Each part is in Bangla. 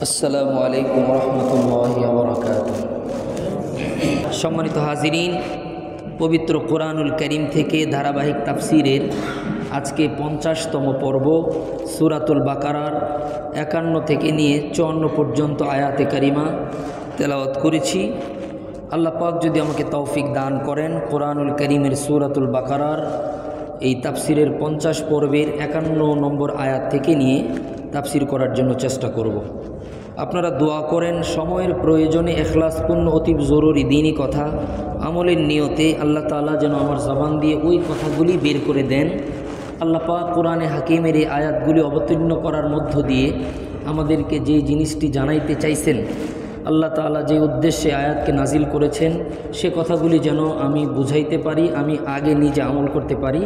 আসসালামু আলাইকুম রহমতুল্লাহি ওয়া বারাকাতুহু। সম্মানিত হাজিরিন, পবিত্র কোরআনুল কারীম থেকে ধারাবাহিক তাফসিরের আজকে 50তম পর্ব সূরাতুল বাকারার 51 থেকে নিয়ে 54 পর্যন্ত আয়াতে কারিমা তেলাওয়াত করেছি। আল্লাহ পাক যদি আমাকে তৌফিক দান করেন, কোরআনুল কারীমের সূরাতুল বাকারার এই তাফসিরের 50 পর্বের 51 নম্বর আয়াত থেকে নিয়ে তাফসির করার জন্য চেষ্টা করব। আপনারা দোয়া করেন, সময়ের প্রয়োজনে এখলাসপূর্ণ অতি জরুরি দিনই কথা আমলের নিয়তে আল্লাহ তাআলা যেন আমার জবান দিয়ে ওই কথাগুলি বের করে দেন। আল্লাহ পাক কোরআনে হাকিমের এই আয়াতগুলি অবতীর্ণ করার মধ্য দিয়ে আমাদেরকে যে জিনিসটি জানাইতে চাইছেন, আল্লাহ তাআলা যে উদ্দেশ্যে আয়াতকে নাজিল করেছেন, সে কথাগুলি যেন আমি বুঝাইতে পারি, আমি আগে নিজে আমল করতে পারি,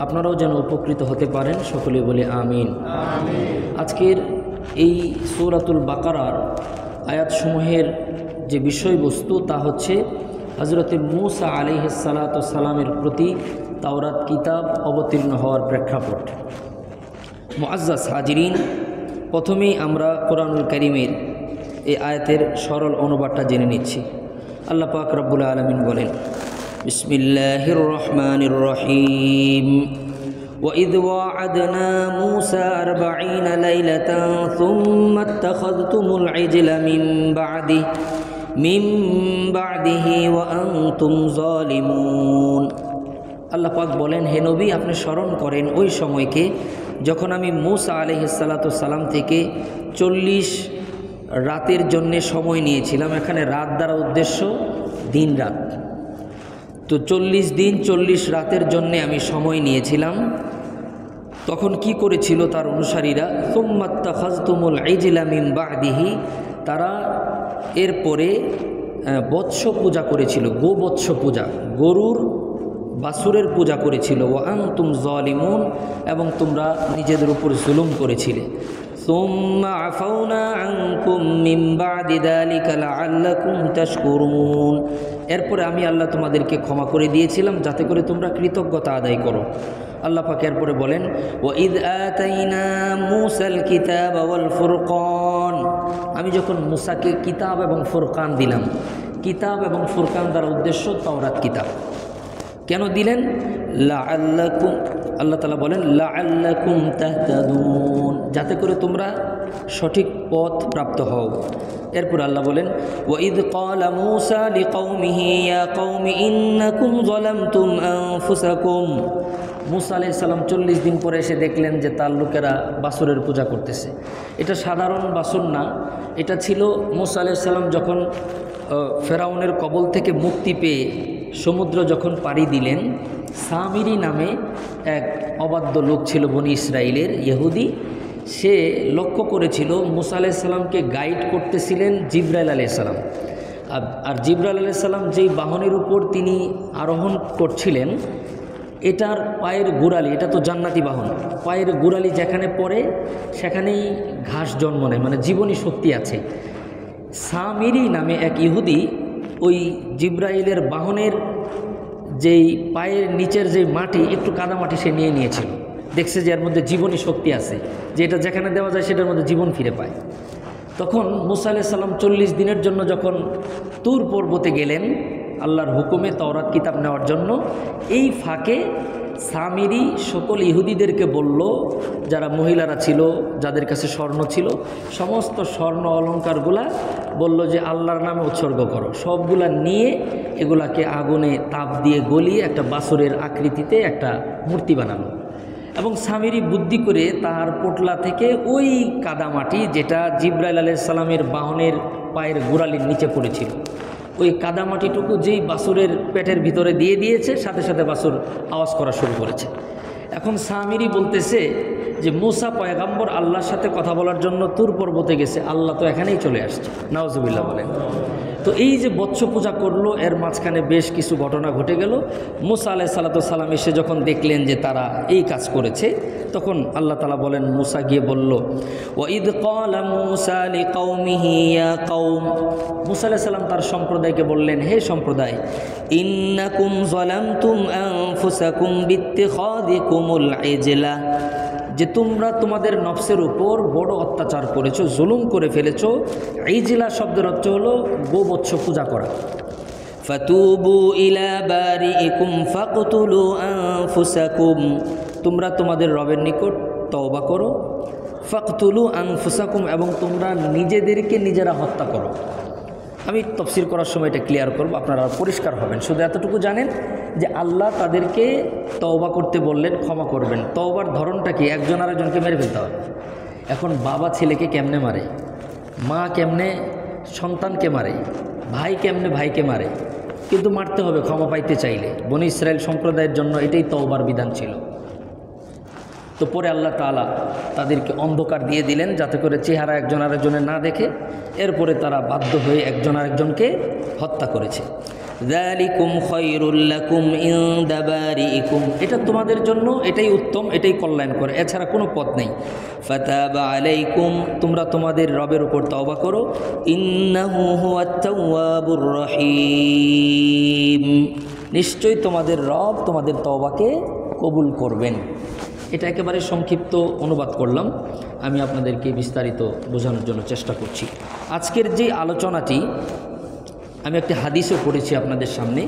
আপনারাও যেন উপকৃত হতে পারেন। সকলে বলে আমিন। আজকের এই সূরাতুল বাকারার আয়াতসমূহের যে বিষয়বস্তু তা হচ্ছে হযরত মূসা আলাইহিস সালাতু ওয়াস সালামের প্রতি তাওরাত কিতাব অবতীর্ণ হওয়ার প্রেক্ষাপট। মুআজ্জাজ হাজিরিন, প্রথমেই আমরা কোরআনুল কারীমের এই আয়াতের সরল অনুবাদটা জেনে নিচ্ছি। আল্লাহ পাক রব্বুল আলামিন বলেন, বিসমিল্লাহির রহমানির রহিম। وَإِذْ وَاعَدْنَا مُوسَى 40 لَيْلَةً ثُمَّ اتَّخَذْتُمُ الْعِجْلَ مِنْ بَعْدِهِ وَأَنْتُمْ ظَالِمُونَ। আল্লাহ পাক বলেন, হে নবী, আপনি স্মরণ করেন ওই সময়কে যখন আমি মূসা আলাইহিস সালাতু ওয়াস সালাম থেকে 40 রাতের জন্য সময় নিয়েছিলাম। এখানে রাত দ্বারা উদ্দেশ্য দিন রাত। তো 40 দিন 40 রাতের জন্য আমি সময় নিয়েছিলাম। তখন কি করেছিল তার অনুসারীরা? সুম্মাত্তাখাযতুমুল ইজলা মিন বা'দিহি, তারা এরপরে বৎস পূজা করেছিল, গোবৎস পূজা, গরুর বাছুরের পূজা করেছিল। ওয়া আনতুম যালিমুন, এবং তোমরা নিজেদের উপর জুলুম করেছিলে। সুম্মা আফাউনা আনকুম মিন বা'দি যালিকা লাআল্লাকুম তাশকুরুন, এরপরে আমি আল্লাহ তোমাদেরকে ক্ষমা করে দিয়েছিলাম যাতে করে তোমরা কৃতজ্ঞতা আদায় করো। আল্লাহ পাক এরপরে বলেন, ওয়া ইয আতাইনা মূসাল কিতাবা ওয়াল ফুরকান, আমি যখন মূসাকে কিতাব এবং ফুরকান দিলাম। কিতাব এবং ফুরকান দ্বারা উদ্দেশ্য তাওরাত কিতাব। কেন দিলেন? লাআল্লাকুম, আল্লাহ তাআলা বলেন লাআল্লাকুম তাহতাদুন, যাতে করে তোমরা সঠিক পথ প্রাপ্ত হও। এরপর আল্লাহ বলেন, ওয়া ইয ক্বালা মূসা লিকওমিহি ইয়া কওমি ইন্নাকুম যালামতুম আনফুসাকুম। মূসা আলাইহিস সালাম 40 দিন পরে এসে দেখলেন যে তার লোকেরা বাছুরের পূজা করতেছে। এটা সাধারণ বাছুর না, এটা ছিল মূসা আলাইহিস সালাম যখন ফেরাউনের কবল থেকে মুক্তি পেয়ে সমুদ্র যখন পাড়ি দিলেন, সামিরি নামে এক অবাধ্য লোক ছিল বনি ইসরাইলের ইহুদি। সে লক্ষ্য করেছিল মূসা আলাইহিস সালামকে গাইড করতেছিলেন জিবরাইল আলাইহিস সালাম। আর জিবরাইল আলাইহিস সালাম যেই বাহনের উপর তিনি আরোহণ করছিলেন, এটার পায়ের গোড়ালি, এটা তো জান্নাতি বাহন, পায়ের গোড়ালি যেখানে পড়ে সেখানেই ঘাস জন্ম নেয়, মানে জীবনী শক্তি আছে। সামিরি নামে এক ইহুদি ওই জিবরাইলের বাহনের যেই পায়ের নিচের যে মাটি, একটু কাদা মাটি সে নিয়ে নিয়েছিল। দেখছে যে এর মধ্যে জীবনী শক্তি আছে, যে এটা যেখানে দেওয়া যায় সেটার মধ্যে জীবন ফিরে পায়। তখন মূসা আলাইহিস সালাম 40 দিনের জন্য যখন তুর পর্বতে গেলেন আল্লাহর হুকুমে তাওরাত কিতাব নেওয়ার জন্য, এই ফাঁকে সামিরি সকল ইহুদিদেরকে বলল, যারা মহিলারা ছিল, যাদের কাছে স্বর্ণ ছিল, সমস্ত স্বর্ণ অলঙ্কারগুলা বলল যে আল্লাহর নামে উৎসর্গ করো। সবগুলা নিয়ে এগুলাকে আগুনে তাপ দিয়ে গলিয়ে একটা বাছুরের আকৃতিতে একটা মূর্তি বানানো। এবং সামিরি বুদ্ধি করে তার পোটলা থেকে ওই কাদামাটি, যেটা জিবরাইল আলাইহিস সালামের বাহনের পায়ের গোড়ালির নিচে পড়েছিল, ওই কাদামাটিটুকু যেই বাছুরের পেটের ভিতরে দিয়ে দিয়েছে, সাথে সাথে বাছুর আওয়াজ করা শুরু করেছে। এখন সামিরি বলতেছে যে মূসা পয়গাম্বর আল্লাহর সাথে কথা বলার জন্য তুর পর্বতে গেছে, আল্লাহ তো এখানেই চলে আসছে। নাউজুবিল্লাহ বলেন। তো এই যে বৎস পূজা করলো, এর মাঝখানে বেশ কিছু ঘটনা ঘটে গেল। মূসা আলাইহিস সালাতু ওয়াস সালাম এসে যখন দেখলেন যে তারা এই কাজ করেছে, তখন আল্লাহ তাআলা বলেন, মূসা গিয়ে বলল, ওয়া ইয ক্বালা মূসা লিকওমিহি ইয়া কওম, মূসা আলাইহিস সালাম তার সম্প্রদায়কে বললেন, হে সম্প্রদায়, ইন্নাকুম যালামতুম আনফুসাকুম বিত্তিখাযিকুমুল ইজলা, যে তোমরা তোমাদের নফসের উপর বড় অত্যাচার করেছো, জুলুম করে ফেলেছো। ইজলা শব্দের অর্থ হলো গোবৎস পূজা করা। ফাতুবু ইলা বারিইকুম ফাকতুলু আনফুসাকুম, তোমরা তোমাদের রবের নিকট তওবা করো। ফাকতুলু আনফুসাকুম, এবং তোমরা নিজেদেরকে নিজেরা হত্যা করো। আমি তফসির করার সময় এটা ক্লিয়ার করব, আপনারা পরিষ্কার হবেন। শুধু এতটুকু জানেন যে আল্লাহ তাদেরকে তওবা করতে বললেন, ক্ষমা করবেন। তওবার ধরনটা কি? একজন আরেকজনকে মেরে ফেলতে হবে। এখন বাবা ছেলেকে কেমনে মারে, মা কেমনে সন্তানকে মারে, ভাই কেমনে ভাইকে মারে, কিন্তু মারতে হবে ক্ষমা পাইতে চাইলে। বনি ইসরায়েল সম্প্রদায়ের জন্য এটাই তওবার বিধান ছিল। তো পরে আল্লাহ তাআলা তাদেরকে অন্ধকার দিয়ে দিলেন, যাতে করে চেহারা একজন আরেকজনের না দেখে। এরপরে তারা বাধ্য হয়ে একজন আরেকজনকে হত্যা করেছে। যালিকুম খায়রুল লাকুম ইনদা বারিইকুম, এটা তোমাদের জন্য এটাই উত্তম, এটাই কল্যাণকর, এছাড়া কোনো পথ নেই। ফাতাবা আলাইকুম, তোমরা তোমাদের রবের উপর তওবা করো। ইন্নাহু হুয়াত তাওয়াবুর রহিম, নিশ্চয়ই তোমাদের রব তোমাদের তওবাকে কবুল করবেন। এটা একেবারে সংক্ষিপ্ত অনুবাদ করলাম, আমি আপনাদেরকে বিস্তারিত বোঝানোর জন্য চেষ্টা করছি। আজকের যে আলোচনাটি, আমি একটি হাদিসও পড়েছি আপনাদের সামনে।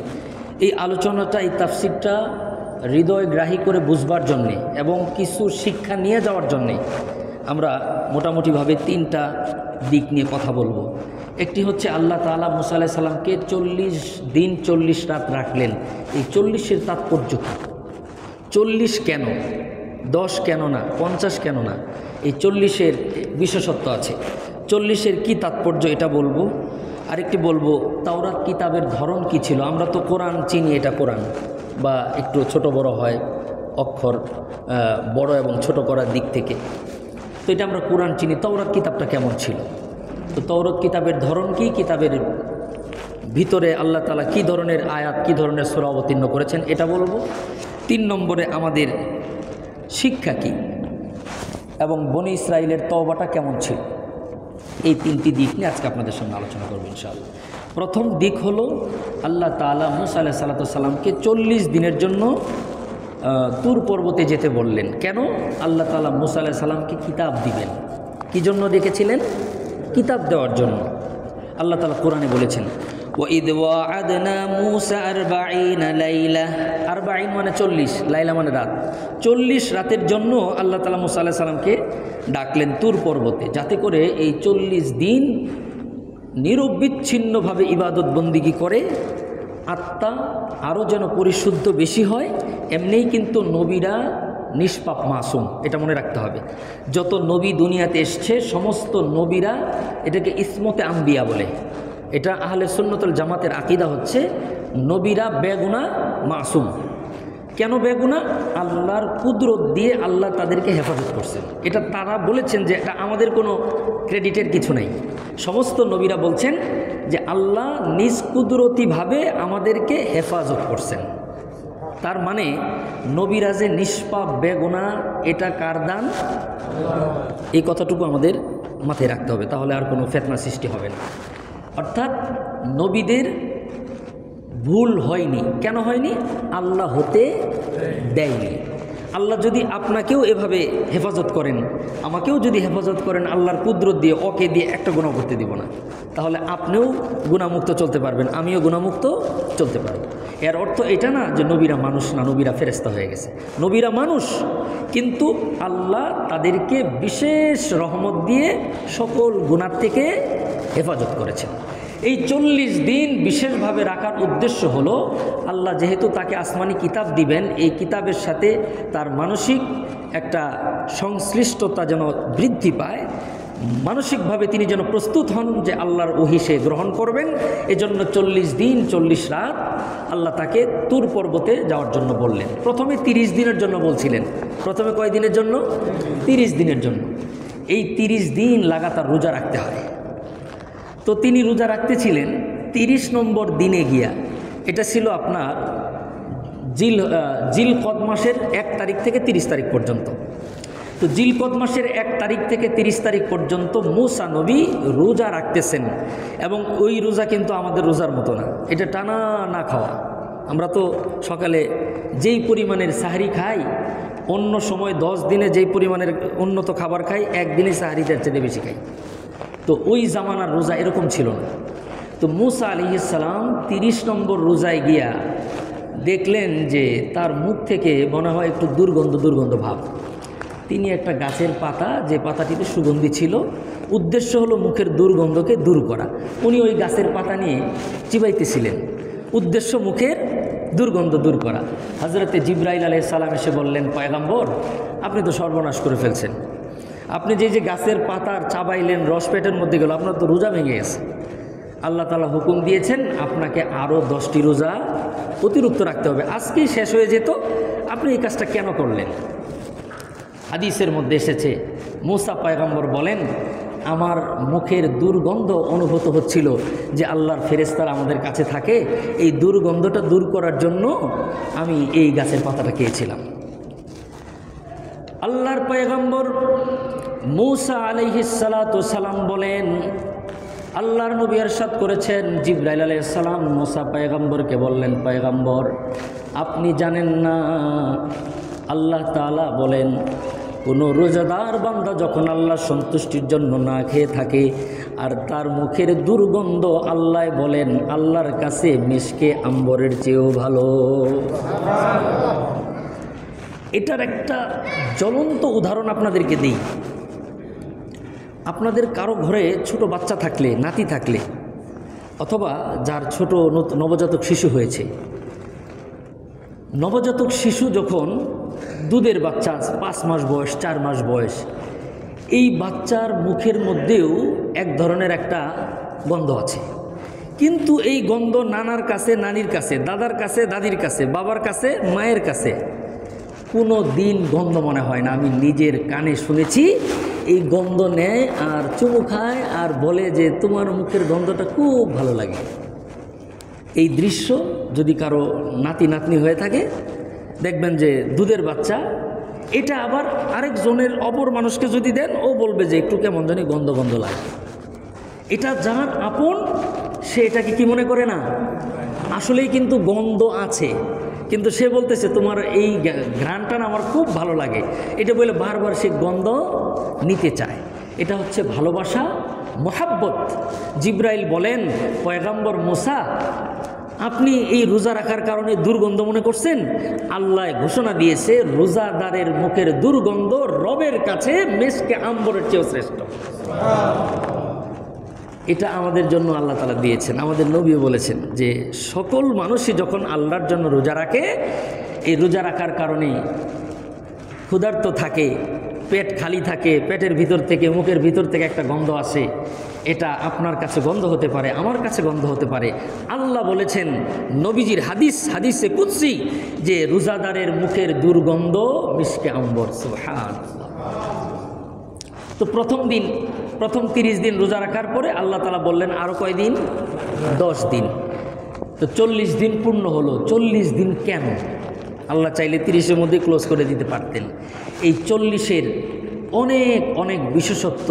এই আলোচনাটা, এই তাফসিরটা হৃদয়গ্রাহী করে বুঝবার জন্যে এবং কিছু শিক্ষা নিয়ে যাওয়ার জন্যে আমরা মোটামুটিভাবে 3টা দিক নিয়ে কথা বলবো। একটি হচ্ছে আল্লাহ তাআলা মুসা আলাইহিস সালামকে 40 দিন 40 রাত রাখলেন। এই 40-এর তাৎপর্য কী? 40 কেন, 10 কেন না, 50 কেন না? এই 40-এর বিশেষত্ব আছে। 40-এর কী তাৎপর্য এটা বলবো। আরেকটি বলবো তাওরাত কিতাবের ধরন কি ছিল। আমরা তো কোরআন চিনি, এটা কোরআন বা একটু ছোট বড় হয় অক্ষর, বড় এবং ছোট করার দিক থেকে, তো এটা আমরা কোরআন চিনি। তাওরাত কিতাবটা কেমন ছিল, তো তাওরাত কিতাবের ধরন কি, কিতাবের ভিতরে আল্লাহ তাআলা কী ধরনের আয়াত, কী ধরনের সূরা অবতীর্ণ করেছেন, এটা বলবো। 3 নম্বরে আমাদের শিক্ষা কী এবং বনি ইসরাইলের তওবাটা কেমন ছিল। এই 3টি দিক নিয়ে আজকে আপনাদের সঙ্গে আলোচনা করব ইনশাআল্লাহ। প্রথম দিক হলো আল্লাহ তাআলা মুসা আলাইহিস সালামকে 40 দিনের জন্য তুর পর্বতে যেতে বললেন। কেন? আল্লাহ তাআলা মুসা আলাইহিস সালামকে কিতাব দিবেন। কী জন্য ডেকেছিলেন? কিতাব দেওয়ার জন্য। আল্লাহ তাআলা কোরআনে বলেছেন, وَإِذْ وَعَدْنَا مُوسَى 40 লাইলা, 40 মানে 40, লাইলা মানে রাত। 40 রাতের জন্য আল্লাহ তাআলা মুসা আলাইহিস সালামকে ডাকলেন তুর পর্বতে, যাতে করে এই 40 দিন নিরবিচ্ছিন্নভাবে ইবাদত বন্দিগি করে আত্মা আরও যেন পরিশুদ্ধ বেশি হয়। এমনিই কিন্তু নবীরা নিষ্পাপ মাসুম, এটা মনে রাখতে হবে। যত নবী দুনিয়াতে এসছে সমস্ত নবীরা এটাকে ইসমতে আম্বিয়া বলে। এটা আহলে সুন্নতুল জামাতের আকীদা হচ্ছে নবীরা বেগুনা মাসুম। কেন বেগুনা? আল্লাহর কুদরত দিয়ে আল্লাহ তাদেরকে হেফাজত করছেন। এটা তারা বলেছেন যে এটা আমাদের কোনো ক্রেডিটের কিছু নেই। সমস্ত নবীরা বলছেন যে আল্লাহ নিজ কুদরতিভাবে আমাদেরকে হেফাজত করছেন। তার মানে নবীরা যে নিষ্পাপ বেগুনা, এটা কার দান? এই কথাটুকু আমাদের মাথায় রাখতে হবে, তাহলে আর কোনো ফিতনা সৃষ্টি হবে না। অর্থাৎ নবীদের ভুল হয়নি। কেন হয়নি? আল্লাহ হতে দেয়নি। আল্লাহ যদি আপনাকেও এভাবে হেফাজত করেন, আমাকেও যদি হেফাজত করেন আল্লাহর কুদরত দিয়ে, ওকে দিয়ে একটা গুনাহ করতে দিব না, তাহলে আপনিও গুনাহমুক্ত চলতে পারবেন, আমিও গুনাহমুক্ত চলতে পারব। এর অর্থ এটা না যে নবীরা মানুষ না, নবীরা ফেরেশতা হয়ে গেছে। নবীরা মানুষ, কিন্তু আল্লাহ তাদেরকে বিশেষ রহমত দিয়ে সকল গুনাহ থেকে হেফাজত করেছেন। এই 40 দিন বিশেষভাবে রাখার উদ্দেশ্য হলো আল্লাহ যেহেতু তাকে আসমানি কিতাব দিবেন, এই কিতাবের সাথে তার মানসিক একটা সংশ্লিষ্টতা যেন বৃদ্ধি পায়, মানসিকভাবে তিনি যেন প্রস্তুত হন যে আল্লাহর ওহী সে গ্রহণ করবেন। এজন্য 40 দিন 40 রাত আল্লাহ তাকে তুর পর্বতে যাওয়ার জন্য বললেন। প্রথমে 30 দিনের জন্য বলছিলেন। প্রথমে কয় দিনের জন্য? 30 দিনের জন্য। এই 30 দিন লাগাতার রোজা রাখতে হয়। তো তিনি রোজা রাখতেছিলেন 30 নম্বর দিনে গিয়া। এটা ছিল আপনার জিলকদ মাসের 1 তারিখ থেকে 30 তারিখ পর্যন্ত। তো জিলকদ মাসের 1 তারিখ থেকে 30 তারিখ পর্যন্ত মুসা নবী রোজা রাখতেছেন। এবং ওই রোজা কিন্তু আমাদের রোজার মতো না, এটা টানা না খাওয়া। আমরা তো সকালে যেই পরিমাণের সাহরি খাই, অন্য সময় 10 দিনে যেই পরিমাণের উন্নত খাবার খাই, একদিনে সাহারিদের চেয়ে বেশি খাই। তো ওই জামানার রোজা এরকম ছিল না। তো মুসা আলাইহিস সালাম 30 নম্বর রোজায় গিয়া দেখলেন যে তার মুখ থেকে মনে হয় একটু দুর্গন্ধ ভাব। তিনি একটা গাছের পাতা, যে পাতাটিতে সুগন্ধি ছিল, উদ্দেশ্য হলো মুখের দুর্গন্ধকে দূর করা। উনি ওই গাছের পাতা নিয়ে চিবাইতেছিলেন, উদ্দেশ্য মুখের দুর্গন্ধ দূর করা। হযরতে জিবরাইল আলাইহিস সালাম এসে বললেন, পয়গম্বর আপনি তো সর্বনাশ করে ফেলছেন, আপনি যে গাছের পাতার চাবাইলেন, রস পেটের মধ্যে গেল, আপনার তো রোজা ভেঙে গেছে। আল্লাহ তাআলা হুকুম দিয়েছেন আপনাকে আরও 10টি রোজা অতিরিক্ত রাখতে হবে, আজকেই শেষ হয়ে যেত, আপনি এই কাজটা কেন করলেন? হাদিসের মধ্যে এসেছে মুসা পয়গম্বর বলেন, আমার মুখের দুর্গন্ধ অনুভূত হচ্ছিল যে আল্লাহর ফেরেশতারা আমাদের কাছে থাকে, এই দুর্গন্ধটা দূর করার জন্য আমি এই গাছের পাতাটা খেয়েছিলাম। আল্লাহর পয়গম্বর মুসা আলাইহিস সালাতু সালাম বলেন, আল্লাহর নবী ইরশাদ করেছেন, জিবরাইল আলাইহিস সালাম মুসা পয়গম্বরকে বললেন, পয়গম্বর আপনি জানেন না আল্লাহ তাআলা বলেন, কোনো রোজাদার বান্দা যখন আল্লাহর সন্তুষ্টির জন্য না খেয়ে থাকে আর তার মুখের দুর্গন্ধ আল্লাহ বলেন আল্লাহর কাছে মিশকে আম্বরের চেয়েও ভালো। এটার একটা জ্বলন্ত উদাহরণ আপনাদেরকে দিই। আপনাদের কারো ঘরে ছোট বাচ্চা থাকলে, নাতি থাকলে, অথবা যার ছোট নবজাতক শিশু হয়েছে, নবজাতক শিশু যখন দুধের বাচ্চা, 5 মাস বয়স, 4 মাস বয়স, এই বাচ্চার মুখের মধ্যেও এক ধরনের একটা গন্ধ আছে, কিন্তু এই গন্ধ নানার কাছে, নানির কাছে, দাদার কাছে, দাদির কাছে, বাবার কাছে, মায়ের কাছে কোনো দিন গন্ধ মনে হয় না। আমি নিজের কানে শুনেছি, এই গন্ধ নেয় আর চুমু খায় আর বলে যে তোমার মুখের গন্ধটা খুব ভালো লাগে। এই দৃশ্য যদি কারো নাতি নাতনি হয়ে থাকে, দেখবেন যে দুধের বাচ্চা, এটা আবার আরেকজনের অপর মানুষকে যদি দেন, ও বলবে যে একটু কেমন জানি গন্ধ লাগে। এটা যার আপন, সে এটাকে কি মনে করে না, আসলেই কিন্তু গন্ধ আছে, কিন্তু সে বলতেছে তোমার এই ঘ্রাণটা আমার খুব ভালো লাগে, এটা বলে বারবার সে গন্ধ নিতে চায়। এটা হচ্ছে ভালোবাসা, মহাব্বত। জিবরাইল বলেন, পয়গম্বর মুসা আপনি এই রোজা রাখার কারণে দুর্গন্ধ মনে করছেন, আল্লাহ ঘোষণা দিয়েছে রোজাদারের মুখের দুর্গন্ধ রবের কাছে মেশকে আম্বরের চেয়েও শ্রেষ্ঠ। এটা আমাদের জন্য আল্লাহ তাআলা দিয়েছেন। আমাদের নবীও বলেছেন যে সকল মানুষই যখন আল্লাহর জন্য রোজা রাখে, এই রোজা রাখার কারণেই ক্ষুধার্ত থাকে, পেট খালি থাকে, পেটের ভিতর থেকে, মুখের ভিতর থেকে একটা গন্ধ আসে, এটা আপনার কাছে গন্ধ হতে পারে, আমার কাছে গন্ধ হতে পারে। আল্লাহ বলেছেন নবীজির হাদিসে কুদসি যে রোজাদারের মুখের দুর্গন্ধ মিশকে আম্বর। সুবহানাল্লাহ। তো প্রথম 30 দিন রোজা রাখার পরে আল্লাহ তাআলা বললেন আরও কয়দিন? 10 দিন। তো 40 দিন পূর্ণ হলো। 40 দিন কেন? আল্লাহ চাইলে 30-এর মধ্যে ক্লোজ করে দিতে পারতেন। এই 40-এর অনেক বিশেষত্ব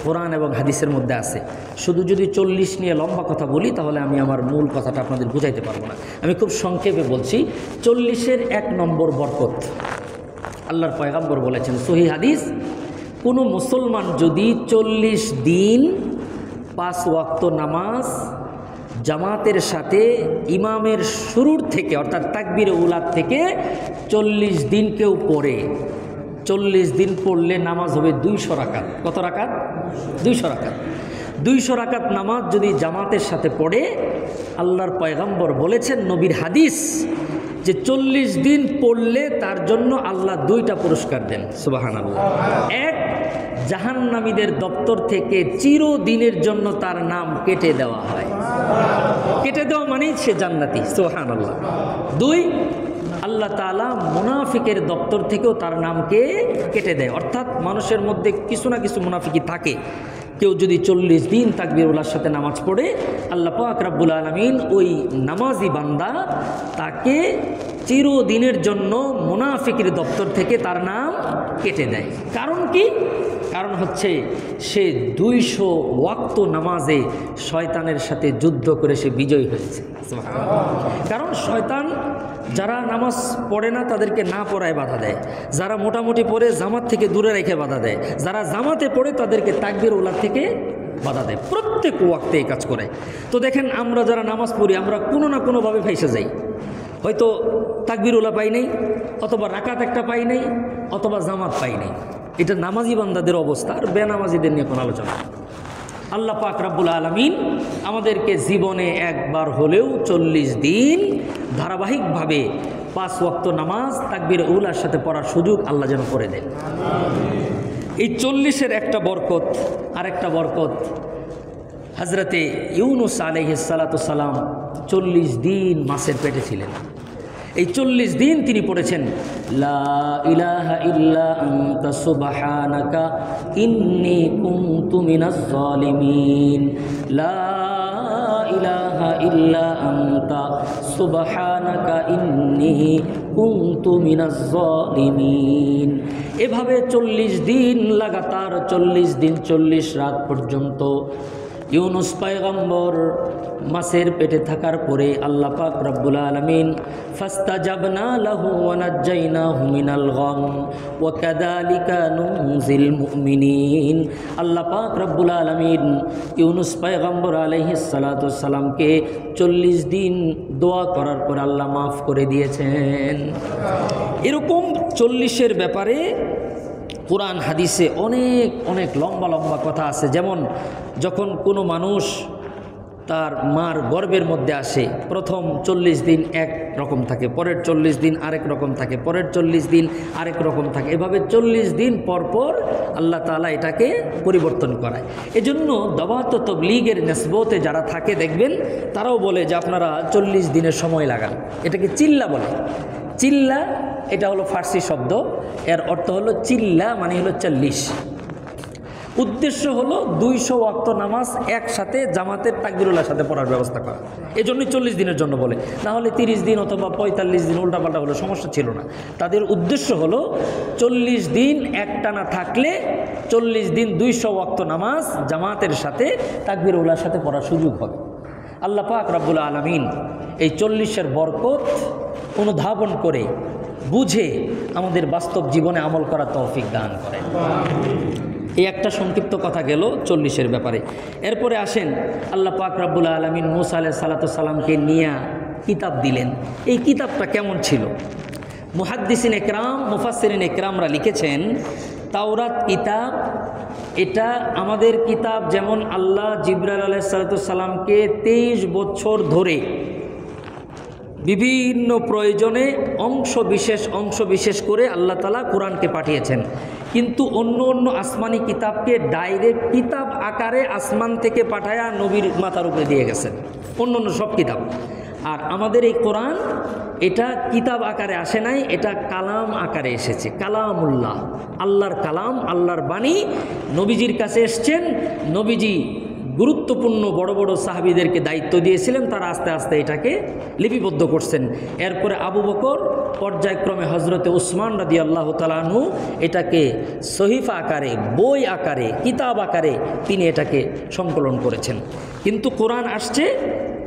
কোরআন এবং হাদিসের মধ্যে আছে। শুধু যদি 40 নিয়ে লম্বা কথা বলি তাহলে আমি আমার মূল কথাটা আপনাদের বুঝাইতে পারবো না। আমি খুব সংক্ষেপে বলছি। 40-এর 1 নম্বর বরকত আল্লাহর পয়গম্বর বলেছেন, সহিহ হাদিস, কোনো মুসলমান যদি 40 দিন 5 ওয়াক্ত নামাজ জামাতের সাথে ইমামের শুরুর থেকে, অর্থাৎ তাকবীরে উলাদ থেকে 40 দিন কেউ পড়ে, 40 দিন পড়লে নামাজ হবে 200 রাকাত। কত রাকাত? 200 রাকাত। 200 রাকাত নামাজ যদি জামাতের সাথে পড়ে, আল্লাহর পয়গম্বর বলেছেন, নবীর হাদিস, যে 40 দিন পড়লে তার জন্য আল্লাহ 2টা পুরস্কার দেন। সুবহানাল্লাহ। এক, জাহান্নামীদের দপ্তর থেকে চিরদিনের জন্য তার নাম কেটে দেওয়া হয়। কেটে দেওয়া মানেই সে জান্নাতি। সুবহানাল্লাহ। 2, আল্লাহ তাআলা মুনাফিকের দপ্তর থেকেও তার নামকে কেটে দেয়। অর্থাৎ মানুষের মধ্যে কিছু না কিছু মুনাফিকি থাকে। কেউ যদি 40 দিন তাকবীরুল্লাহর সাথে নামাজ পড়ে, আল্লাহ পাক রব্বুল আলামিন ওই নামাজি বান্দা তাকে চিরদিনের জন্য মুনাফিকের দপ্তর থেকে তার নাম কেটে দেয়। কারণ কি? কারণ হচ্ছে সে 200 ওয়াক্ত নামাজে শয়তানের সাথে যুদ্ধ করে সে বিজয়ী হয়েছে। কারণ শয়তান যারা নামাজ পড়ে না তাদেরকে না পড়ায় বাধা দেয়, যারা মোটামুটি পড়ে জামাত থেকে দূরে রেখে বাধা দেয়, যারা জামাতে পড়ে তাদেরকে তাকবীর উলা থেকে বাধা দেয়। প্রত্যেক ওয়াক্তে এই কাজ করে। তো দেখেন আমরা যারা নামাজ পড়ি আমরা কোনো না কোনোভাবে ফাইসে যাই। হয়তো তাকবীর উলা পাই নাই, অথবা রাকাত একটা পাই নাই, অথবা জামাত পাই নাই। এটা নামাজি বান্দাদের অবস্থা, আর বেনামাজিদের নিয়ে কোনো আলোচনা। আল্লাহ পাক রব্বুল আলামিন আমাদেরকে জীবনে একবার হলেও 40 দিন ধারাবাহিকভাবে 5 ওয়াক্ত নামাজ তাকবীর উলার সাথে পড়ার সুযোগ আল্লাহ যেন করে দেন। এই 40-এর একটা বরকত, আর একটা বরকত, হজরতে ইউনুস আলাইহিস সালাতু সালাম 40 দিন মাছের পেটে ছিলেন। এই 40 দিন তিনি পড়েছেন লা ইলাহা ইল্লা আনতা সুবহানাকা ইন্নী কুনতু মিনাজ জালিমিন, লা ইলাহা ইল্লা আনতা সুবহানাকা ইন্নী কুনতু মিনাজ জালিমিন। এভাবে 40 দিন লাগাতার, 40 দিন 40 রাত পর্যন্ত ইউনুস পয়গম্বর মাছের পেটে থাকার পরে আল্লাহ পাক রব্বুল আলামিন ফাস্তাজাবনা লাহু ওয়া নাজ্জাইনাহু মিনাল গাম ওয়া কাযালিকা নুনজিল মুমিনিন। আল্লাহ পাক রব্বুল আলামিন ইউনুস পয়গম্বর আলাইহিস সালাতু সালামকে 40 দিন দোয়া করার পর আল্লাহ মাফ করে দিয়েছেন। এরকম 40-এর ব্যাপারে কোরআন হাদিসে অনেক অনেক লম্বা লম্বা কথা আছে। যেমন যখন কোনো মানুষ তার মার গর্ভের মধ্যে আসে, প্রথম 40 দিন এক রকম থাকে, পরের 40 দিন আরেক রকম থাকে, পরের 40 দিন আরেক রকম থাকে, এভাবে 40 দিন পর পর আল্লাহ তাআলা এটাকে পরিবর্তন করায়। এজন্য দাওয়াত ও তাবলীগের নিসবতে যারা থাকে দেখবেন তারাও বলে যে আপনারা 40 দিনের সময় লাগান। এটাকে চিল্লা বলে। চিল্লা এটা হলো ফার্সি শব্দ, এর অর্থ হলো চিল্লা মানে হলো 40। উদ্দেশ্য হলো 200 ওয়াক্ত নামাজ একসাথে জামাতের তাকবীরুল্লাহর সাথে পড়ার ব্যবস্থা করা। এজন্যই 40 দিনের জন্য বলে, না হলে 30 দিন অথবা 45 দিন উল্টাপাল্টা হলো সমস্যা ছিল না। তাদের উদ্দেশ্য হলো 40 দিন একটানা থাকলে 40 দিন 200 ওয়াক্ত নামাজ জামাতের সাথে তাকবীরুল্লাহর সাথে পড়ার সুযোগ হবে। আল্লাহ পাক রব্বুল আলামিন এই 40-এর বরকত অনুধাবন করে বুঝে আমাদের বাস্তব জীবনে আমল করার তৌফিক দান করেন। এই একটা সংক্ষিপ্ত কথা গেল 40-এর ব্যাপারে। এরপরে আসেন আল্লাহ পাক রব্বুল আলামিন মূসা আলাইহিস সালাতু সালামকে নিয়ে কিতাব দিলেন। এই কিতাবটা কেমন ছিল? মুহাদ্দিসিন একরাম, মুফাসসিরিন একরামরা লিখেছেন তাওরাত কিতাব এটা আমাদের কিতাব। যেমন আল্লাহ জিবরাইল আলাইহিস সালাতু সালামকে 23 বছর ধরে বিভিন্ন প্রয়োজনে অংশ বিশেষ করে আল্লাহ তাআলা কোরআনকে পাঠিয়েছেন, কিন্তু অন্য অন্য আসমানি কিতাবকে ডাইরেক্ট কিতাব আকারে আসমান থেকে পাঠায়া নবীর মাথার উপরে দিয়ে গেছেন, অন্য অন্য সব কিতাব। আর আমাদের এই কোরআন এটা কিতাব আকারে আসে নাই, এটা কালাম আকারে এসেছে। কালামুল্লাহ, আল্লাহর কালাম, আল্লাহর বাণী নবীজির কাছে এসছেন। নবীজি গুরুত্বপূর্ণ বড় বড় সাহাবীদেরকে দায়িত্ব দিয়েছিলেন, তারা আস্তে আস্তে এটাকে লিপিবদ্ধ করছেন। এরপরে আবু বকর, পর্যায়ক্রমে হজরতে উসমান রাদিয়াল্লাহু তাআলা আনহু এটাকে সহিফা আকারে, বই আকারে, কিতাব আকারে তিনি এটাকে সংকলন করেছেন। কিন্তু কোরআন আসছে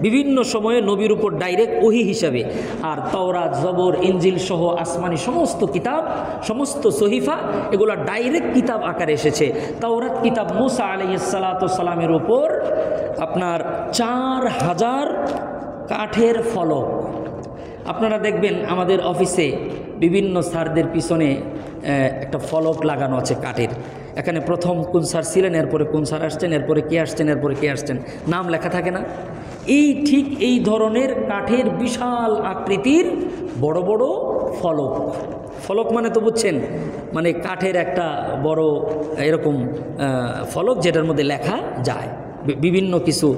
বিভিন্ন সময়ে নবীর উপর ডাইরেক্ট ওহী হিসাবে। আর তাওরাত, জবর, ইনজিল সহ আসমানি সমস্ত কিতাব, সমস্ত সহিফা এগুলো ডাইরেক্ট কিতাব আকারে এসেছে। তাওরাত কিতাব মূসা আলাইহিস সালাতু সালামের উপর আপনার 4000 কাঠের ফলক। আপনারা দেখবেন আমাদের অফিসে বিভিন্ন স্যারদের পিছনে একটা ফলক লাগানো আছে কাঠের। এখানে প্রথম কোন স্যার ছিলেন, এরপরে কোন স্যার আসছেন, এরপরে কে আসছেন, এরপরে কে আসছেন, নাম লেখা থাকে না? ঠিক এই ধরনের কাঠের বিশাল আকৃতির বড় বড় ফলক। ফলক মানে তো বুঝছেন, মানে কাঠের একটা বড় এরকম ফলক যেটার মধ্যে লেখা যায়, বিভিন্ন কিছু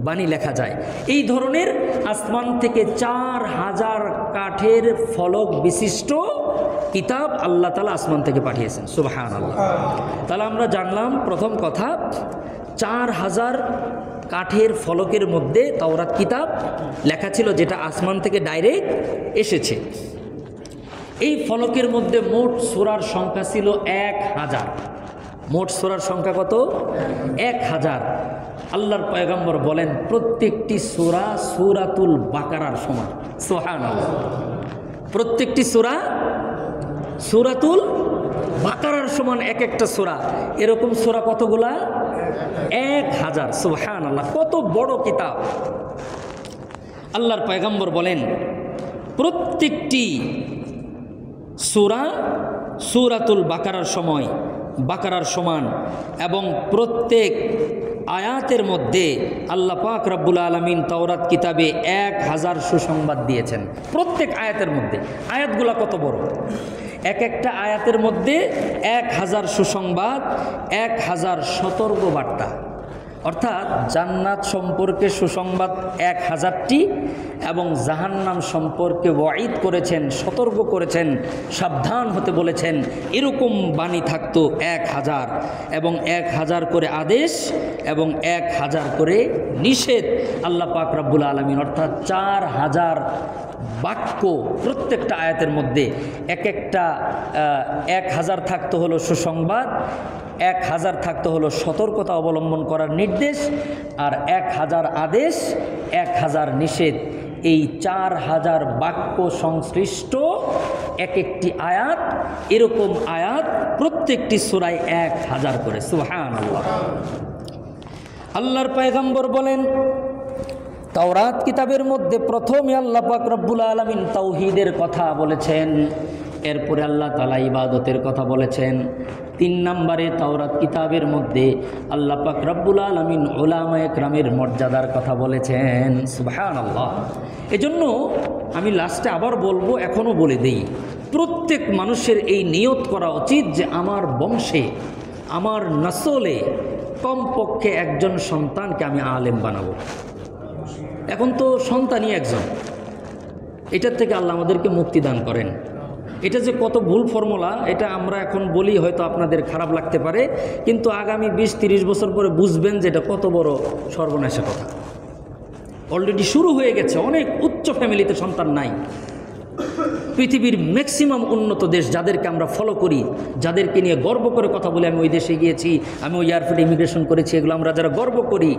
বাণী লেখা যায়। এই ধরনের আসমান থেকে 4000 কাঠের ফলক বিশিষ্ট কিতাব আল্লাহ তাআলা আসমান থেকে পাঠিয়েছেন। সুবহানাল্লাহ। তাহলে আমরা জানলাম প্রথম কথা 4000 কাঠের ফলকের মধ্যে তাওরাত কিতাব লেখা ছিল, যেটা আসমান থেকে ডাইরেক্ট এসেছে। এই ফলকের মধ্যে মোট সূরার সংখ্যা ছিল 1000। মোট সূরার সংখ্যা কত? 1000। আল্লাহর পয়গম্বর বলেন প্রত্যেকটি সূরা সূরাতুল বাকারার সমান। সুবহানাল্লাহ। প্রত্যেকটি সূরা সূরাতুল বাকারার সমান এক একটা সূরা। এরকম সূরা কতগুলা? 1000। সুবহানাল্লাহ, কত বড় কিতাব। আল্লাহর পয়গম্বর বলেন প্রত্যেকটি সূরা সূরাতুল বাকারার সমান এবং প্রত্যেক আয়াতের মধ্যে আল্লাহ পাক রব্বুল আলামিন তাওরাত কিতাবে 1000 সুসংবাদ দিয়েছেন। প্রত্যেক আয়াতের মধ্যে, আয়াতগুলা কত বড়! এক একটা আয়াতের মধ্যে 1000 সুসংবাদ, 1000 সতর্কবার্তা। অর্থাৎ জান্নাত সম্পর্কে সুসংবাদ 1000টি এবং জাহান্নাম সম্পর্কে ওয়াঈদ করেছেন, সতর্ক করেছেন, সাবধান হতে বলেছেন। এরকম বাণী থাকতো 1000 এবং 1000 করে আদেশ এবং 1000 করে নিষেধ আল্লাহ পাক রব্বুল আলামিন। অর্থাৎ 4000 বাক্য প্রত্যেকটা আয়াতের মধ্যে। এক একটা 1000 থাকতে হলো সুসংবাদ, 1000 থাকতে হলো সতর্কতা অবলম্বন করার নির্দেশ, আর 1000 আদেশ, 1000 নিষেধ। এই 4000 বাক্য সংশ্লিষ্ট এক একটি আয়াত, এরকম আয়াত প্রত্যেকটি সূরায় 1000 করে। সুবহানাল্লাহ। আল্লাহর পয়গম্বর বলেন তাওরাত কিতাবের মধ্যে প্রথমে আল্লাহ পাক রব্বুল আলামিন তাওহীদের কথা বলেছেন, এরপরে আল্লাহ তাআলা ইবাদতের কথা বলেছেন। 3 নম্বরে তাওরাত কিতাবের মধ্যে আল্লাহ পাক রব্বুল আলামিন উলামায়ে কেরামের মর্যাদার কথা বলেছেন। সুবহানাল্লাহ। এজন্য আমি লাস্টে আবার বলবো, এখনও বলে দেই, প্রত্যেক মানুষের এই নিয়ত করা উচিত যে আমার বংশে, আমার নসলে কমপক্ষে একজন সন্তানকে আমি আলেম বানাবো। এখন তো সন্তানই একজন, এটার থেকে আল্লাহ আমাদেরকে মুক্তি দান করেন। এটা যে কত ভুল ফর্মুলা, এটা আমরা এখন বলি, হয়তো আপনাদের খারাপ লাগতে পারে, কিন্তু আগামী 20-30 বছর পরে বুঝবেন যে এটা কত বড় সর্বনাশের কথা। অলরেডি শুরু হয়ে গেছে। অনেক উচ্চ ফ্যামিলিতে সন্তান নাই। পৃথিবীর ম্যাক্সিমাম উন্নত দেশ যাদেরকে আমরা ফলো করি, যাদেরকে নিয়ে গর্ব করে কথা বলি, আমি ওই দেশে গিয়েছি, আমি ওই এয়ারপোর্টে ইমিগ্রেশন করেছি, এগুলো আমরা যারা গর্ব করি,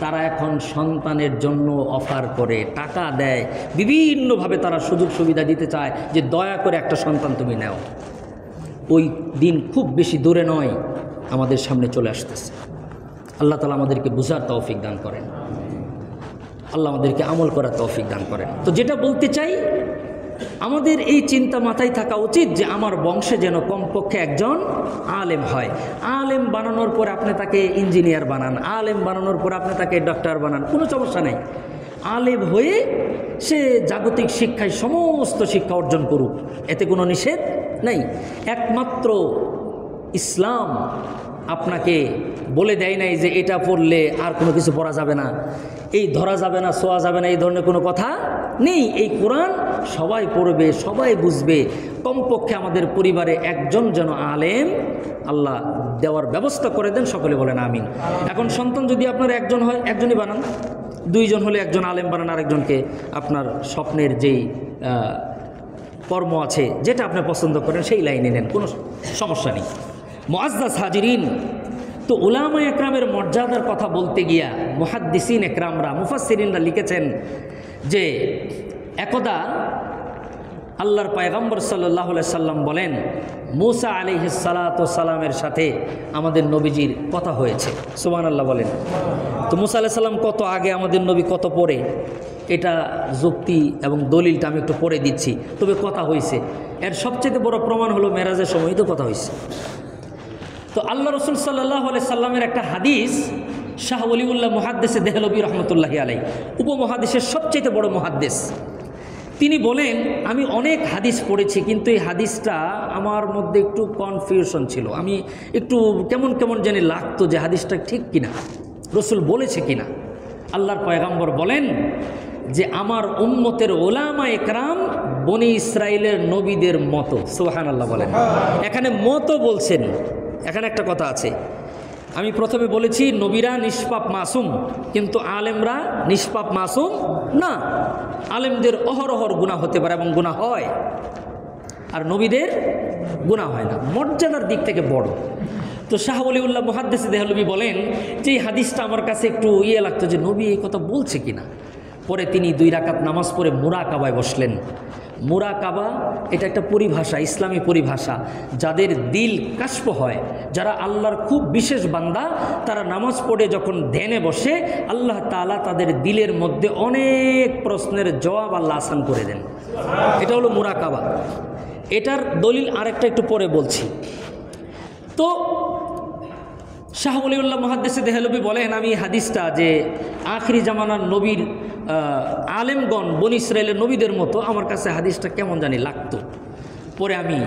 তারা এখন সন্তানের জন্য অফার করে, টাকা দেয়, বিভিন্নভাবে তারা সুযোগ সুবিধা দিতে চায় যে দয়া করে একটা সন্তান তুমি নাও। ওই দিন খুব বেশি দূরে নয়, আমাদের সামনে চলে আসতেছে। আল্লাহ তাআলা আমাদেরকে বুঝার তৌফিক দান করেন, আল্লাহ আমাদেরকে আমল করার তৌফিক দান করেন। তো যেটা বলতে চাই, আমাদের এই চিন্তা মাথায় থাকা উচিত যে আমার বংশে যেন কমপক্ষে একজন আলেম হয়। আলেম বানানোর পর আপনি তাকে ইঞ্জিনিয়ার বানান, আলেম বানানোর পর আপনি তাকে ডক্টর বানান, কোনো সমস্যা নেই। আলেম হয়ে সে জাগতিক শিক্ষায় সমস্ত শিক্ষা অর্জন করুক, এতে কোনো নিষেধ নেই। একমাত্র ইসলাম আপনাকে বলে দেয় নাই যে এটা পড়লে আর কোনো কিছু পড়া যাবে না, এই ধরা যাবে না, ছোঁয়া যাবে না, এই ধরনের কোনো কথা নেই। এই কোরআন সবাই পড়বে, সবাই বুঝবে। কমপক্ষে আমাদের পরিবারে একজন যেন আলেম আল্লাহ দেওয়ার ব্যবস্থা করে দেন। সকলে বলেন আমিন। এখন সন্তান যদি আপনার একজন হয়, একজনই বানান। 2 জন হলে একজন আলেম বানান, আরেকজনকে আপনার স্বপ্নের যেই কর্ম আছে, যেটা আপনি পছন্দ করেন, সেই লাইনে নেন, কোনো সমস্যা নেই। মুআজ্জাজ হাজিরিন, তো উলামায়ে একরামের মর্যাদার কথা বলতে গিয়া মুহাদ্দিসিন একরামরা, মুফাসসিরিনরা লিখেছেন যে একদা আল্লাহর পয়গম্বর সাল্লাল্লাহু আলাইহি সাল্লাম বলেন, মুসা আলাইহিস সালাতু সালামের সাথে আমাদের নবীজির কথা হয়েছে। সুবহানাল্লাহ বলেন। তো মুসা আলাইহিস সালাম কত আগে, আমাদের নবী কত পরে, এটা যুক্তি এবং দলিলটা আমি একটু পরে দিচ্ছি, তবে কথা হয়েছে। এর সবচেয়ে বড় প্রমাণ হলো মেরাজের সময় তো কথা হয়েছে। তো আল্লাহ রসুল সাল্লাল্লাহু আলাইহি সাল্লামের একটা হাদিস, শাহ ওলিউল্লাহ মুহাদ্দিস দেহলভী রহমতুল্লাহি আলাইহি, উপমহাদেশের সবচেয়ে বড় মুহাদ্দিস, তিনি বলেন, আমি অনেক হাদিস পড়েছি, কিন্তু এই হাদিসটা আমার মধ্যে একটু কনফিউশন ছিল। আমি একটু কেমন কেমন জানি লাগতো যে হাদিসটা ঠিক কিনা, রসুল বলেছে কিনা। আল্লাহর পয়গম্বর বলেন যে আমার উম্মতের উলামায়ে কেরাম বনি ইসরাইলের নবীদের মতো। সুবহানাল্লাহ বলেন। এখানে মতো বলছেন, এখানে একটা কথা আছে। আমি প্রথমে বলেছি নবীরা নিষ্পাপ মাসুম, কিন্তু আলেমরা নিষ্পাপ মাসুম না। আলেমদের অহরহর গুনাহ হতে পারে এবং গুনাহ হয়, আর নবীদের গুনাহ হয় না, মর্যাদার দিক থেকে বড়। তো তো শাহ ওলিউল্লাহ মুহাদ্দিস দেহলভী বলেন যে এই হাদিসটা আমার কাছে একটু লাগতো যে নবী এই কথা বলছে কিনা। পরে তিনি 2 রাকাত নামাজ পড়ে মুরাকাবায় বসলেন। মুরাকাবা এটা একটা পরিভাষা, ইসলামী পরিভাষা। যাদের দিল কাশফ হয়, যারা আল্লাহর খুব বিশেষ বান্দা, তারা নামাজ পড়ে যখন ধ্যানে বসে আল্লাহ তাআলা তাদের দিলের মধ্যে অনেক প্রশ্নের জবাব আল্লাহ আসান করে দেন। এটা হলো মুরাকাবা। এটার দলিল আরেকটা একটু পরে বলছি। তো শাহ ওলিউল্লাহ মুহাদ্দিস দেহলভী বলেন আমি হাদিসটা যে আখিরি জামানার নবীর আলেমগণ বনি ইসরায়েলের নবীদের মতো আমার কাছে হাদিসটা কেমন জানি লাগতো। পরে আমি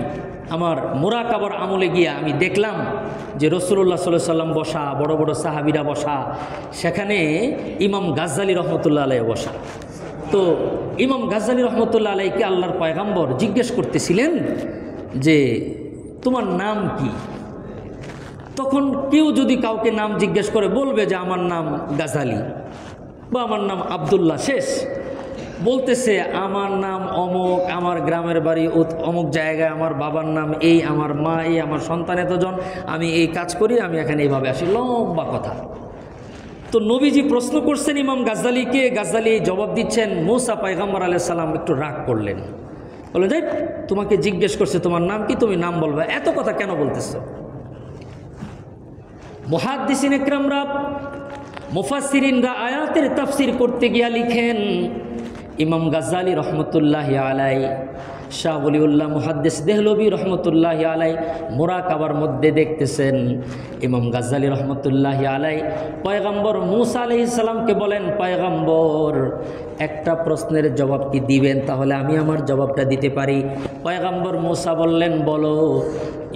আমার মুরাকাবার আমলে গিয়া আমি দেখলাম যে রাসূলুল্লাহ সাল্লাল্লাহু আলাইহি সাল্লাম বসা, বড় বড় সাহাবীরা বসা, সেখানে ইমাম গাজ্জালী রহমতুল্লাহ আলাইহি বসা। তো ইমাম গাজ্জালী রহমতুল্লাহ আলাইহিকে আল্লাহর পয়গম্বর জিজ্ঞেস করতেছিলেন যে তোমার নাম কি। তখন কেউ যদি কাউকে নাম জিজ্ঞেস করে বলবে যে আমার নাম গাজ্জালী বা আমার নাম আব্দুল্লাহ, শেষ। বলতেছে আমার নাম অমুক, আমার গ্রামের বাড়ি অমুক জায়গায়, আমার বাবার নাম এই, আমার মা এই, আমার সন্তান এতজন, আমি এই কাজ করি, আমি এখানে এইভাবে আসি, লম্বা কথা। তো নবীজি প্রশ্ন করছেন ইমাম গাজ্জালীকে, গাজ্জালী জবাব দিচ্ছেন। মূসা পয়গম্বর আলাইহিস সালাম একটু রাগ করলেন, বললেন যে তোমাকে জিজ্ঞেস করছে তোমার নাম কি, তুমি নাম বলবে, এত কথা কেন বলতেছো। মুহাদ্দিসিন ইকরামরা, মুফাসসিরিনরা আয়াতের তাফসীর করতে গিয়া লিখেন ইমাম গাজ্জালী রহমতুল্লাহি আলাইহি, শাহ ওলিউল্লাহ মুহাদ্দিস দেহলভী রহমতুল্লাহি আলাইহি মুরাকাবার মধ্যে দেখতেছেন ইমাম গাজ্জালী রহমতুল্লাহি আলাইহি পয়গম্বর মূসা আলাইহিস সালামকে বলেন, পয়গম্বর একটা প্রশ্নের জবাব কি দিবেন, তাহলে আমি আমার জবাবটা দিতে পারি। পয়গম্বর মূসা বললেন বলো।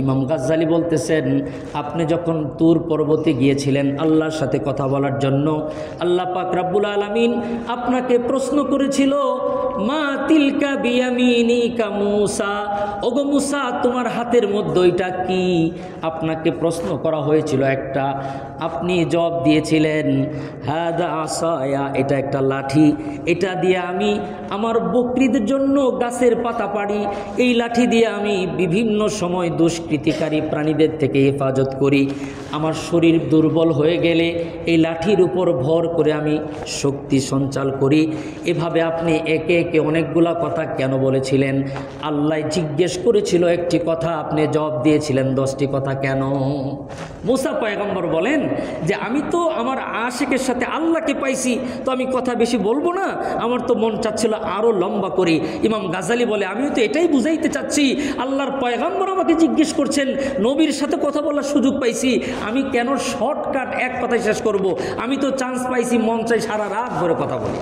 ইমাম গাজ্জালী বলতেছেন আপনি যখন তুর পর্বতে গিয়েছিলেন আল্লাহর সাথে কথা বলার জন্য, আল্লাহ পাক রব্বুল আলামিন আপনাকে প্রশ্ন করেছিল মা তিলকা বিয়ামিনিকা মূসা, ওগো মূসা তোমার হাতের মধ্যে ওইটা কি। আপনাকে প্রশ্ন করা হয়েছিল একটা, আপনি জবাব দিয়েছিলেন হাদা আসায়া, এটা একটা লাঠি, এটা দিয়ে আমি আমার বকরিদের জন্য গাছের পাতা পাড়ি, এই লাঠি দিয়ে আমি বিভিন্ন সময় দুষ্কৃতিকারী প্রাণীদের থেকে হেফাজত করি। আমার শরীর দুর্বল হয়ে গেলে এই লাঠির উপর ভর করে আমি শক্তি সঞ্চার করি। এভাবে আপনি একে একে অনেকগুলা কথা কেন বলেছিলেন? আল্লাহ জিজ্ঞেস করেছিল একটি কথা, আপনি জবাব দিয়েছিলেন 10টি কথা কেন? মূসা পয়গম্বর বলেন যে আমি তো আমার আশিকের সাথে আল্লাহকে পাইছি, তো আমি কথা বেশি বলবো না, আমার তো মন চাচ্ছিল আরও লম্বা করি। ইমাম গাজ্জালী বলে আমিও তো এটাই বুঝাইতে চাচ্ছি, আল্লাহর পয়গম্বর আমাকে জিজ্ঞেস করছেন, নবীর সাথে কথা বলার সুযোগ পাইছি, আমি কেন শর্টকাট এক কথায় শেষ করব? আমি তো চান্স পাইছি, মন চাই সারা রাত ধরে কথা বলি।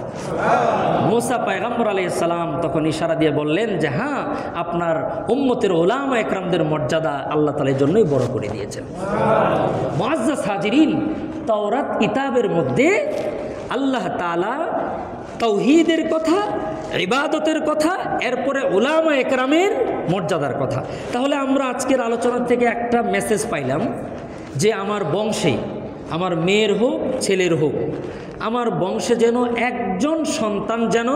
মূসা পয়গম্বর আলাইহিস সালাম তখন ইশারা দিয়ে বললেন যে হ্যাঁ, আপনার উম্মতের উলামা একরামদের মর্যাদা আল্লাহ তাআলা এর জন্যই বড় করে দিয়েছেন। মুআজ্জাজ হাজিরিন, তাওরাত কিতাবের মধ্যে আল্লাহ তাআলা তাওহীদের কথা, ইবাদতের কথা, এরপরে উলামা একরামের মর্যাদার কথা। তাহলে আমরা আজকের আলোচনা থেকে একটা মেসেজ পাইলাম যে আমার বংশে, আমার মেয়ের হোক ছেলের হোক, আমার বংশে যেন একজন সন্তান যেন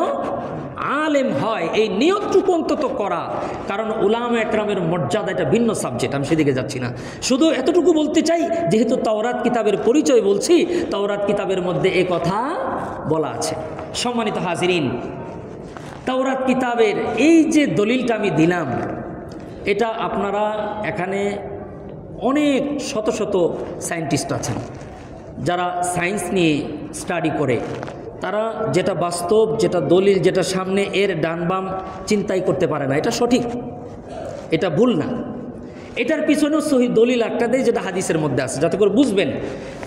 আলেম হয়, এই নিয়তটুকু অন্তত করা। কারণ উলামা একরামের মর্যাদা এটা ভিন্ন সাবজেক্ট, আমি সেদিকে যাচ্ছি না। শুধু এতটুকু বলতে চাই, যেহেতু তাওরাত কিতাবের পরিচয় বলছি, তাওরাত কিতাবের মধ্যে এ কথা বলা আছে। সম্মানিত হাজিরিন, তাওরাত কিতাবের এই যে দলিলটা আমি দিলাম, এটা আপনারা এখানে অনেক শত শত সায়েন্টিস্ট আছেন যারা সায়েন্স নিয়ে স্টাডি করে, তারা যেটা বাস্তব, যেটা দলিল, যেটা সামনে, এর ডান বাম চিন্তাই করতে পারে না। এটা সঠিক, এটা ভুল না। এটার পিছনেও সহি দলিল একটা দেয় যেটা হাদিসের মধ্যে আছে, যাতে করে বুঝবেন।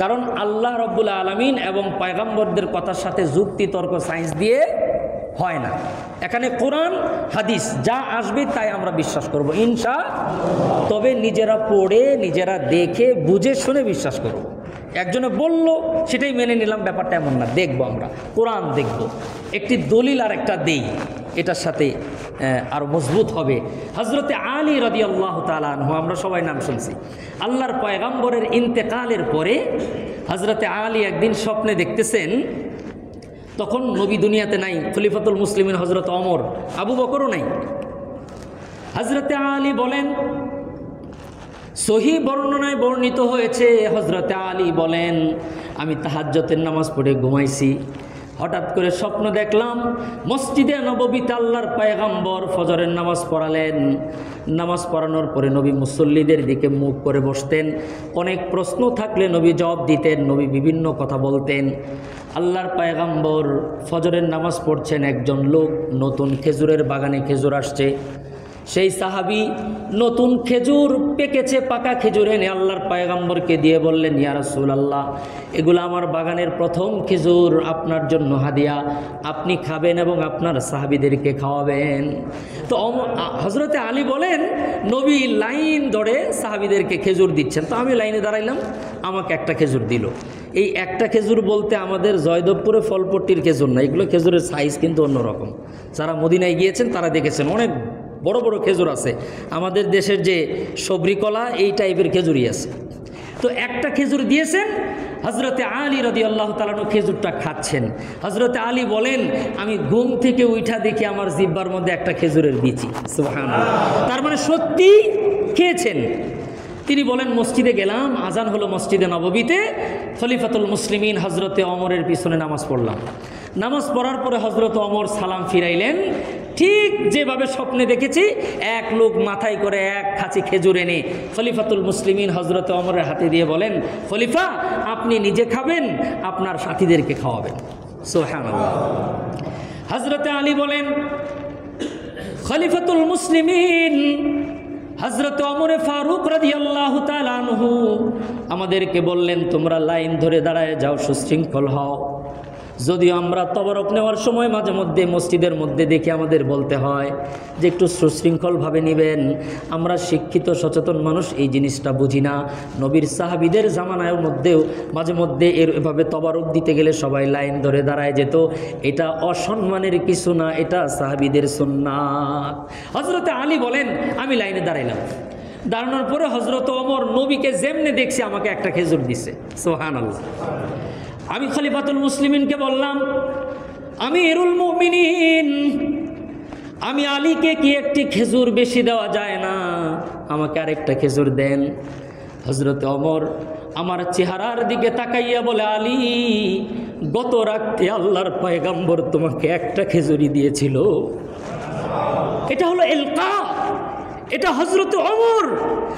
কারণ আল্লাহ রাব্বুল আলামিন এবং পয়গম্বরদের কথার সাথে যুক্তি তর্ক সায়েন্স দিয়ে হয় না। এখানে কোরআন হাদিস যা আসবে তাই আমরা বিশ্বাস করব ইনশাআল্লাহ। তবে নিজেরা পড়ে, নিজেরা দেখে বুঝে শুনে বিশ্বাস করব। একজনে বলল সেটাই মেনে নিলাম, ব্যাপারটা এমন না। দেখব, আমরা কোরআন দেখব, একটি দলিল আর একটা দেই, এটার সাথে আরও মজবুত হবে। হযরতে আলী রাদিয়াল্লাহু তাআলা আনহু, আমরা সবাই নাম শুনছি। আল্লাহর পয়গম্বরের ইন্তেকালের পরে হযরতে আলী একদিন স্বপ্নে দেখতেছেন, তখন নবী দুনিয়াতে নাই, খলিফাতুল মুসলিমিন হযরত ওমর, আবু বকরও নাই। হযরতে আলী বলেন সহি বর্ণনায় বর্ণিত হয়েছে, হযরতে আলী বলেন, আমি তাহাজ্জুদের নামাজ পড়ে ঘুমাইছি, হঠাৎ করে স্বপ্ন দেখলাম মসজিদে নববীতে আল্লাহর পয়গম্বর ফজরের নামাজ পড়ালেন। নামাজ পড়ানোর পরে নবী মুসল্লিদের দিকে মুখ করে বসতেন, অনেক প্রশ্ন থাকলে নবী জবাব দিতেন, নবী বিভিন্ন কথা বলতেন। আল্লাহর পয়গম্বর ফজরের নামাজ পড়ছেন, একজন লোক নতুন খেজুরের বাগানে খেজুর আসছে, সেই সাহাবী নতুন খেজুর পেকেছে, পাকা খেজুর এনে আল্লাহর পয়গম্বরকে দিয়ে বললেন, ইয়া রাসূলুল্লাহ, এগুলো আমার বাগানের প্রথম খেজুর, আপনার জন্য হাদিয়া, আপনি খাবেন এবং আপনার সাহাবীদেরকে খাওয়াবেন। তো হযরতে আলী বলেন, নবী লাইন ধরে সাহাবীদেরকে খেজুর দিচ্ছেন, তো আমি লাইনে দাঁড়াইলাম, আমাকে একটা খেজুর দিল। এই একটা খেজুর বলতে আমাদের জয়দেবপুরে ফলপট্টির খেজুর না, এগুলো খেজুরের সাইজ কিন্তু অন্যরকম। যারা মদিনায় গিয়েছেন তারা দেখেছেন, অনেক বড় বড় খেজুর আছে, আমাদের দেশের যে সবরি কলা এই টাইপের খেজুরই আছে। তো একটা খেজুর দিয়েছেন, হযরতে আলী রাদিয়াল্লাহু তাআলা খেজুরটা খাচ্ছেন। হযরতে আলী বলেন, আমি ঘুম থেকে উঠা দেখি আমার জিহ্বার মধ্যে একটা খেজুরের বিচি। সুবহানাল্লাহ, তার মানে সত্যি খেয়েছেন। তিনি বলেন, মসজিদে গেলাম, আজান হলো মসজিদে নববীতে, খলিফাতুল মুসলিমিন হযরতে ওমরের পিছনে নামাজ পড়লাম। নামাজ পড়ার পরে হযরত ওমর সালাম ফিরাইলেন, ঠিক যেভাবে স্বপ্নে দেখেছি, এক লোক মাথায় করে এক খাঁচি খেজুর এনে খলিফাতুল মুসলিমিন হযরত ওমরের হাতে দিয়ে বলেন, খলিফা, আপনি নিজে খাবেন, আপনার সাথীদেরকে খাওয়াবেন। সুবহানাল্লাহ। হযরতে আলী বলেন, খলিফাতুল মুসলিমিন হযরত ওমর ফারুক রাদিয়াল্লাহু তাআলা আনহু আমাদেরকে বললেন, তোমরা লাইন ধরে দাঁড়ায় যাও, সুশৃঙ্খল হও। যদিও আমরা তবরক নেওয়ার সময় মাঝে মধ্যে মসজিদের মধ্যে দেখে আমাদের বলতে হয় যে একটু সুশৃঙ্খলভাবে নেবেন, আমরা শিক্ষিত সচেতন মানুষ এই জিনিসটা বুঝি না। নবীর সাহাবীদের জামানার মধ্যেও মাঝে মধ্যে এভাবে তবরক দিতে গেলে সবাই লাইন ধরে দাঁড়ায় যেত, এটা অসম্মানের কিছু না, এটা সাহাবীদের সুন্নাত। হযরতে আলী বলেন, আমি লাইনে দাঁড়াইলাম, দাঁড়ানোর পরে হযরত ওমর নবীকে যেমনে দেখছি আমাকে একটা খেজুর দিছে। সুবহানাল্লাহ। আমি খলিফাতুল মুসলিমিনকে বললাম, আমিরুল মুমিনিন, আমি আলীকে কি একটি খেজুর বেশি দেওয়া যায় না, আমাকে আরেকটা খেজুর দেন। হযরত ওমর আমার চেহারার দিকে তাকাইয়া বলে, আলী, গত রাতে আল্লাহর পয়গম্বর তোমাকে একটা খেজুরই দিয়েছিল। এটা হলো ইলকা, এটা হযরত ওমর।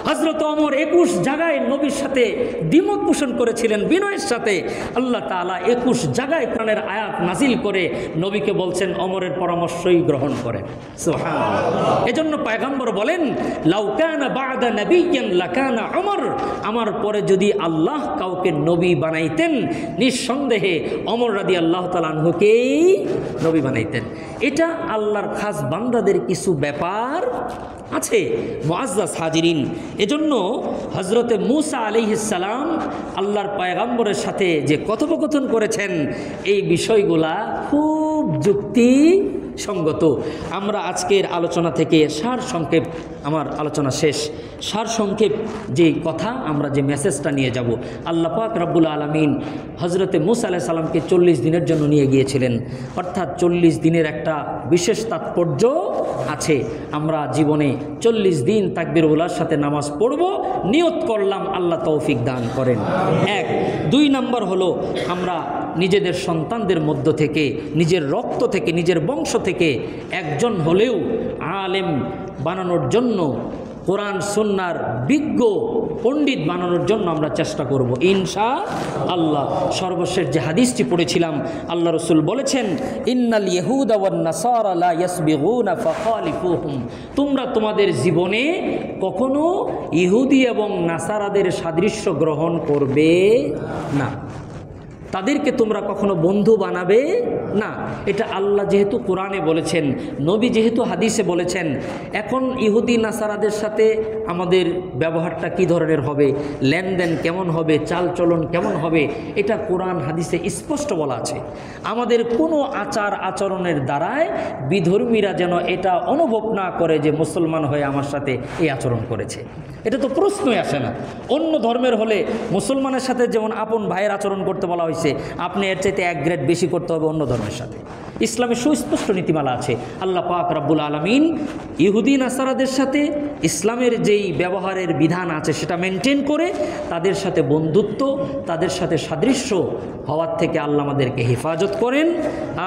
হযরত ওমর 21 জায়গায় নবীর সাথে দ্বিমত পোষণ করেছিলেন বিনয়ের সাথে। আল্লাহ তাআলা 21 জায়গায় কোরআনের আয়াত নাজিল করে নবীকে বলছেন ওমরের পরামর্শই গ্রহণ করেন। সুবহানাল্লাহ। এজন্য পয়গম্বর বলেন, লাউ কানা বা'দা নাবিয়্যান লাকানা ওমর, আমার পরে যদি আল্লাহ কাউকে নবী বানাইতেন, নিঃসন্দেহে ওমর রাদিয়াল্লাহু তাআলা আনহুকেই নবী বানাইতেন। এটা আল্লাহর খাস বান্দাদের কিছু ব্যাপার আছে। মুআজ্জাজ হাজিরিন, এজন্য হযরতে মূসা আলাইহিস সালাম আল্লাহর পয়গম্বরের সাথে যে কথোপকথন করেছেন, এই বিষয়গুলা খুব যুক্তিসঙ্গত। আমরা আজকের আলোচনা থেকে সারসংক্ষেপ, আমার আলোচনা শেষ, সারসংক্ষেপ যে কথা, আমরা যে মেসেজটা নিয়ে যাব, আল্লাহ পাক রব্বুল আলামিন হযরতে মূসা আলাইহিস সালামকে 40 দিনের জন্য নিয়ে গিয়েছিলেন, অর্থাৎ 40 দিনের একটা বিশেষ তাৎপর্য আছে। আমরা জীবনে 40 দিন তাকবীরুল্লাহর সাথে নামাজ পড়ব, নিয়ত করলাম, আল্লাহ তৌফিক দান করেন। 1 2 নম্বর হলো, আমরা নিজেদের সন্তানদের মধ্য থেকে, নিজের রক্ত থেকে, নিজের বংশ থেকে একজন হলেও আলেম বানানোর জন্য, কোরআন সুন্নাহর বিজ্ঞ পণ্ডিত বানানোর জন্য আমরা চেষ্টা করব ইনশাআল্লাহ। সর্বশেষ যে হাদিসটি পড়েছিলাম, আল্লাহ রাসূল বলেছেন, ইন্নাল ইয়াহুদা ওয়ান নাসারা লা ইয়াসবিগুনা ফাখালিফুহুম, তোমরা তোমাদের জীবনে কখনো ইহুদি এবং নাসারাদের সাদৃশ্য গ্রহণ করবে না, তাদেরকে তোমরা কখনো বন্ধু বানাবে না। এটা আল্লাহ যেহেতু কোরআনে বলেছেন, নবী যেহেতু হাদিসে বলেছেন, এখন ইহুদি নাসারাদের সাথে আমাদের ব্যবহারটা কী ধরনের হবে, লেনদেন কেমন হবে, চালচলন কেমন হবে, এটা কোরআন হাদিসে স্পষ্ট বলা আছে। আমাদের কোনো আচার আচরণের দ্বারায় বিধর্মীরা যেন এটা অনুভব না করে যে মুসলমান হয়ে আমার সাথে এই আচরণ করেছে, এটা তো প্রশ্নই আসে না। অন্য ধর্মের হলে মুসলমানের সাথে যেমন আপন ভাইয়ের আচরণ করতে বলা হয়েছে, আছে, আপনি এর চাইতে এক গ্রেড বেশি করতে হবে অন্য ধর্মের সাথে। ইসলামের সুস্পষ্ট নীতিমালা আছে। আল্লাহ পাক রব্বুল আলামিন ইহুদি নাসারাদের সাথে ইসলামের যেই ব্যবহারের বিধান আছে সেটা মেনটেন করে তাদের সাথে বন্ধুত্ব, তাদের সাথে সাদৃশ্য হওয়ার থেকে আল্লাহ আমাদেরকে হেফাজত করেন।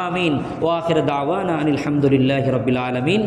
আমিন। ওয়া আখির দাওয়ানা আনিল হামদুলিল্লাহি রাব্বিল আলামিন।